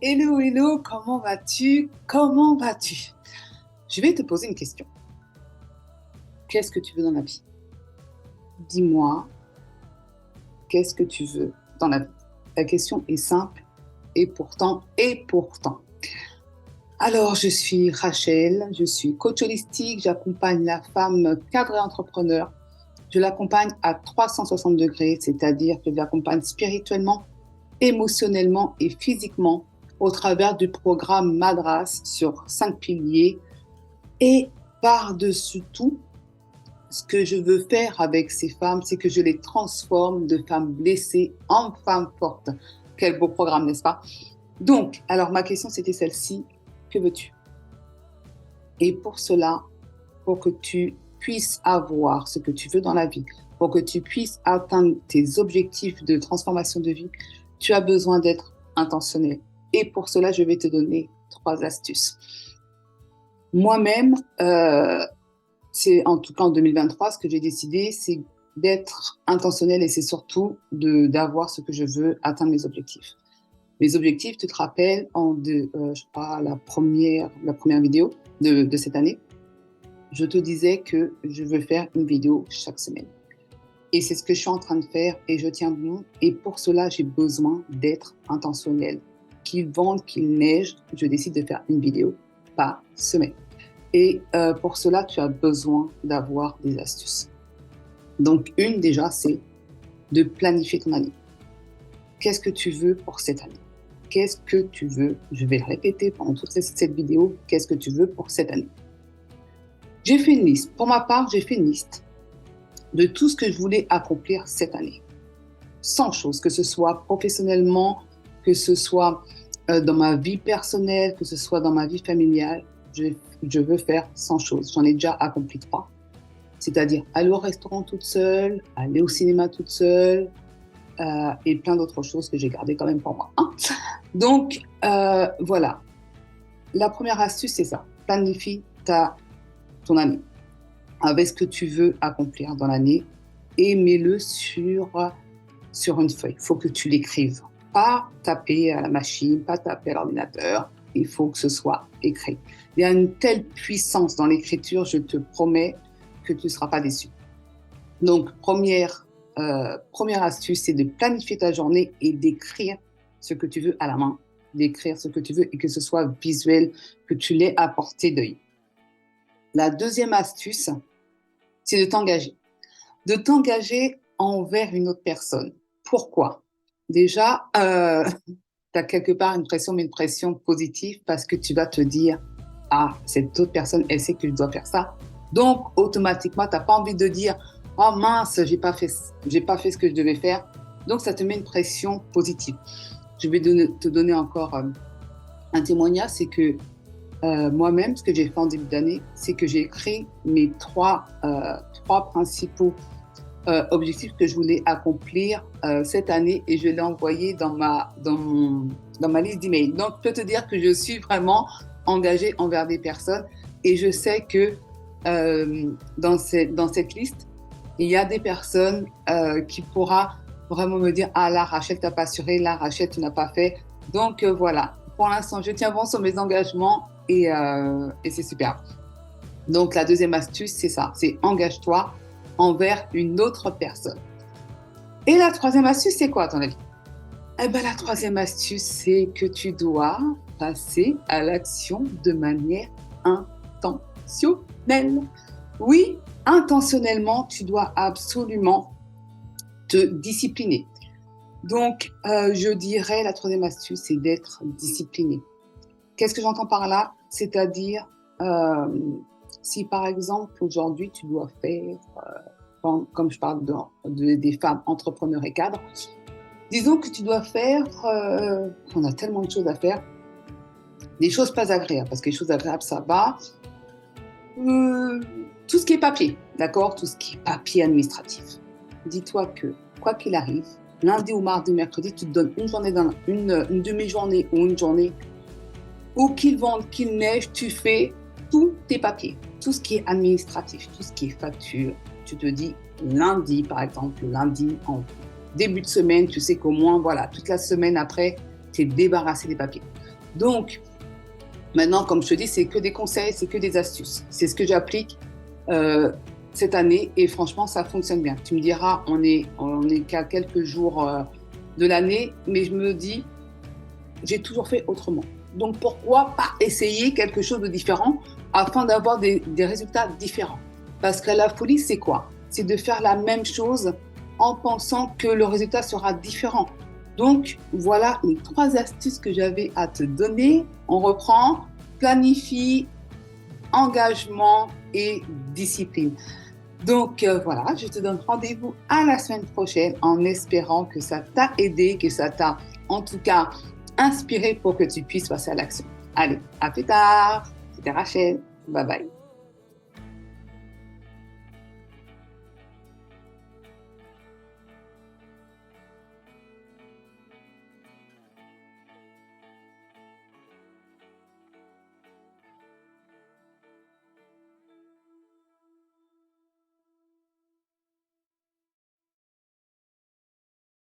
Hello, hello, comment vas-tu? Comment vas-tu? Je vais te poser une question. Qu'est-ce que tu veux dans la vie? Dis-moi, qu'est-ce que tu veux dans la vie? La question est simple et pourtant. Alors, je suis Rachel, je suis coach holistique, j'accompagne la femme cadre et entrepreneur. Je l'accompagne à 360 degrés, c'est-à-dire que je l'accompagne spirituellement, émotionnellement et physiquement au travers du programme Madras sur 5 piliers. Et par-dessus tout, ce que je veux faire avec ces femmes, c'est que je les transforme de femmes blessées en femmes fortes. Quel beau programme, n'est-ce pas? Donc, alors ma question c'était celle-ci, que veux-tu? Et pour cela, pour que tu puisses avoir ce que tu veux dans la vie, pour que tu puisses atteindre tes objectifs de transformation de vie, tu as besoin d'être intentionnel. Et pour cela, je vais te donner 3 astuces. Moi-même, c'est en tout cas en 2023, ce que j'ai décidé, c'est d'être intentionnel et c'est surtout d'avoir ce que je veux, atteindre mes objectifs. Mes objectifs, tu te rappelles, je crois, la première vidéo de cette année, je te disais que je veux faire une vidéo chaque semaine. Et c'est ce que je suis en train de faire et je tiens bon. Et pour cela, j'ai besoin d'être intentionnel. Qu'il vente, qu'il neige, je décide de faire une vidéo par semaine. Et pour cela, tu as besoin d'avoir des astuces. Donc, une déjà, c'est de planifier ton année. Qu'est-ce que tu veux pour cette année? Qu'est-ce que tu veux? Je vais le répéter pendant toute cette vidéo. Qu'est-ce que tu veux pour cette année? J'ai fait une liste. Pour ma part, j'ai fait une liste de tout ce que je voulais accomplir cette année. 100 choses, que ce soit professionnellement, que ce soit dans ma vie personnelle, que ce soit dans ma vie familiale. Je veux faire 100 choses. J'en ai déjà accompli 3. C'est-à-dire aller au restaurant toute seule, aller au cinéma toute seule et plein d'autres choses que j'ai gardées quand même pour moi. Hein. Donc, voilà. La première astuce, c'est ça. Planifie ton année avec ce que tu veux accomplir dans l'année et mets-le sur une feuille. Il faut que tu l'écrives. Pas taper à la machine, pas taper à l'ordinateur. Il faut que ce soit écrit. Il y a une telle puissance dans l'écriture, je te promets que tu ne seras pas déçu. Donc, première astuce, c'est de planifier ta journée et d'écrire ce que tu veux à la main, d'écrire ce que tu veux et que ce soit visuel, que tu l'aies à portée d'œil. La deuxième astuce, c'est de t'engager. De t'engager envers une autre personne. Pourquoi? Déjà, tu as quelque part une pression, mais une pression positive parce que tu vas te dire « Ah, cette autre personne, elle sait que je dois faire ça. » Donc, automatiquement, tu n'as pas envie de dire « Oh mince, j'ai pas fait ce que je devais faire. » Donc, ça te met une pression positive. Je vais te donner encore un témoignage, c'est que moi-même, ce que j'ai fait en début d'année, c'est que j'ai écrit mes trois principaux objectifs que je voulais accomplir cette année et je l'ai envoyé dans ma liste d'emails. Donc, je peux te dire que je suis vraiment engagée envers des personnes et je sais que dans cette liste, il y a des personnes qui pourront vraiment me dire « Ah là, Rachel, tu n'as pas assuré, là, Rachel, tu n'as pas fait. » Donc, voilà. Pour l'instant, je tiens bon sur mes engagements et c'est super. Donc, la deuxième astuce, c'est ça. C'est engage-toi envers une autre personne. Et la troisième astuce, c'est quoi à ton avis? Eh bien, la troisième astuce, c'est que tu dois passer à l'action de manière intentionnelle. Oui, intentionnellement, tu dois absolument te discipliner. Donc, je dirais, la troisième astuce, c'est d'être discipliné. Qu'est-ce que j'entends par là? C'est-à-dire, si par exemple, aujourd'hui, tu dois faire, comme je parle des femmes entrepreneurs et cadres, disons que tu dois faire, on a tellement de choses à faire, des choses pas agréables, parce que les choses agréables, ça va. Tout ce qui est papier, d'accord? Tout ce qui est papier administratif. Dis-toi que, quoi qu'il arrive, lundi ou mardi ou mercredi, tu te donnes une journée, une demi-journée ou une journée, ou qu'il vente, qu'il neige, tu fais tous tes papiers, tout ce qui est administratif, tout ce qui est facture. Tu te dis lundi, par exemple, lundi en début de semaine, tu sais qu'au moins, voilà, toute la semaine après, tu es débarrassé des papiers. Donc, maintenant, comme je te dis, c'est que des conseils, c'est que des astuces. C'est ce que j'applique euh, cette année et franchement, ça fonctionne bien. Tu me diras, on est qu'à quelques jours de l'année, mais je me dis, j'ai toujours fait autrement. Donc, pourquoi pas essayer quelque chose de différent afin d'avoir des résultats différents? Parce que la folie, c'est quoi? C'est de faire la même chose en pensant que le résultat sera différent. Donc, voilà les 3 astuces que j'avais à te donner. On reprend, planifie, engagement et discipline. Donc voilà, je te donne rendez-vous à la semaine prochaine en espérant que ça t'a aidé, que ça t'a en tout cas inspiré pour que tu puisses passer à l'action. Allez, à plus tard. C'était Rachel. Bye bye.